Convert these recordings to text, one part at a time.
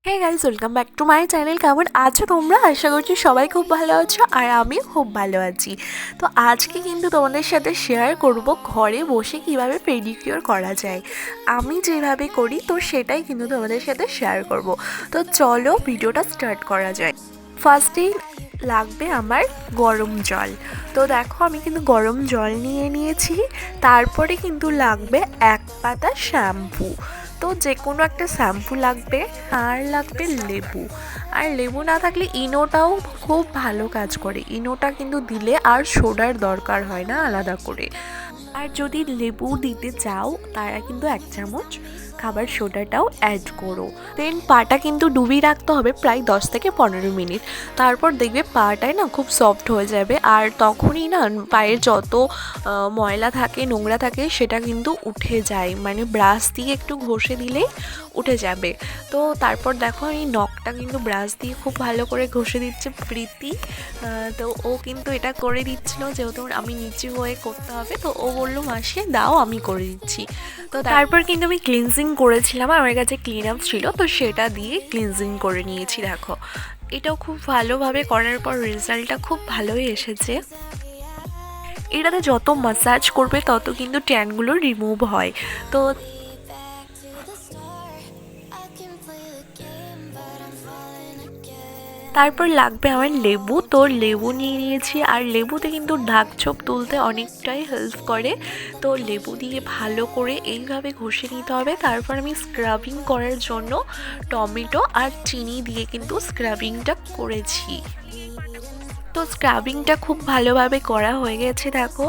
Hey guys, welcome back to my channel. কেমন আছো তোমরা? আশা করছি সবাই খুব ভালো আছো আর আমি খুব ভালো আছি। তো আজকে কিন্তু তোমাদের সাথে শেয়ার করব ঘরে বসে কিভাবে পেডিকিউর করা যায়। আমি যেভাবে করি তো সেটাই কিন্তু তোমাদের সাথে শেয়ার করব। তো চলো ভিডিওটা স্টার্ট করা যায়। ফার্স্টেই লাগবে আমার গরম জল। তো দেখো আমি কিন্তু গরম জল নিয়ে নিয়েছি। তারপরে কিন্তু লাগবে এক পাতা শ্যাম্পু। তো যে কোনো একটা শ্যাম্পু লাগবে, আর লাগবে লেবু। আর লেবু না থাকলে ইনোটাও খুব ভালো কাজ করে। ইনোটা কিন্তু দিলে আর সোডার দরকার হয় না আলাদা করে। আর যদি লেবু দিতে চাও তারা কিন্তু 1 চামচ খাবার সোডাটাও অ্যাড করো। দেন পাটা কিন্তু ডুবিয়ে রাখতে হবে প্রায় 10 থেকে 15 মিনিট। তারপর দেখবে পাটায় না খুব সফট হয়ে যাবে। আর তখনই না পায়ের যত ময়লা থাকে, নোংরা থাকে সেটা কিন্তু উঠে যায়, মানে ব্রাশ দিয়ে একটু ঘষে দিলেই উঠে যাবে। তো তারপর দেখো আমি নখটা কিন্তু ব্রাশ দিয়ে খুব ভালো করে ঘষে দিচ্ছে প্রীতি। তো ও কিন্তু এটা করে দিচ্ছিল, যেহেতু আমি নিচু হয়ে করতে হবে, তো ও বললো মাসি দাও আমি করে দিচ্ছি। তো তারপর কিন্তু আমি ক্লিনজিং করেছিলাম, আমার কাছে ক্লিন আপ ছিল, তো সেটা দিয়ে ক্লিনজিং করে নিয়েছি। দেখো এটাও খুব ভালোভাবে করার পর রেজাল্টটা খুব ভালোই এসেছে। এটাতে যত মাসাজ করবে তত কিন্তু ট্যানগুলো রিমুভ হয়। তো তারপর লাগবে আমার লেবু। তো লেবু নিয়ে নিয়েছি, আর লেবুতে কিন্তু দাগ ছোপ তুলতে অনেকটাই হেল্প করে। তো লেবু দিয়ে ভালো করে এইভাবে ঘষে নিতে হবে। তারপর আমি স্ক্রাবিং করার জন্য টমেটো আর চিনি দিয়ে কিন্তু স্ক্রাবিংটা করেছি। তো স্ক্রাবিংটা খুব ভালোভাবে করা হয়ে গেছে দেখো।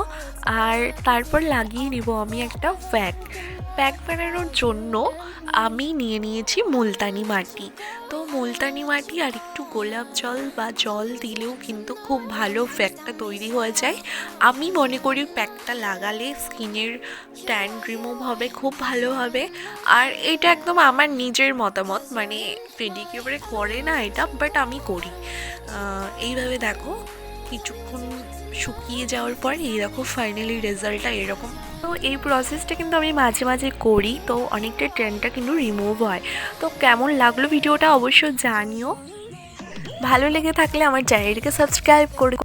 আর তারপর লাগিয়ে নেব আমি একটা প্যাক বানানোর জন্য আমি নিয়ে নিয়েছি মুলতানি মাটি। তো মুলতানি মাটি আর একটু গোলাপ জল বা জল দিলেও কিন্তু খুব ভালো প্যাকটা তৈরি হয়ে যায়। আমি মনে করি প্যাকটা লাগালে স্কিনের ট্যান রিমুভ হবে খুব ভালো হবে। আর এটা একদম আমার নিজের মতামত, মানে পেডিকিউরে করে না এটা, বাট আমি করি। এইভাবে দেখো কিছুক্ষণ শুকিয়ে যাওয়ার পর এইরকম ফাইনালি রেজাল্টটা এরকম। তো এই প্রসেসটা কিন্তু আমি মাঝে মাঝে করি, তো অনেকটা ট্রেনটা কিন্তু রিমুভ হয়। তো কেমন লাগলো ভিডিওটা অবশ্যই জানিও। ভালো লেগে থাকলে আমার চ্যানেলটিকে সাবস্ক্রাইব করে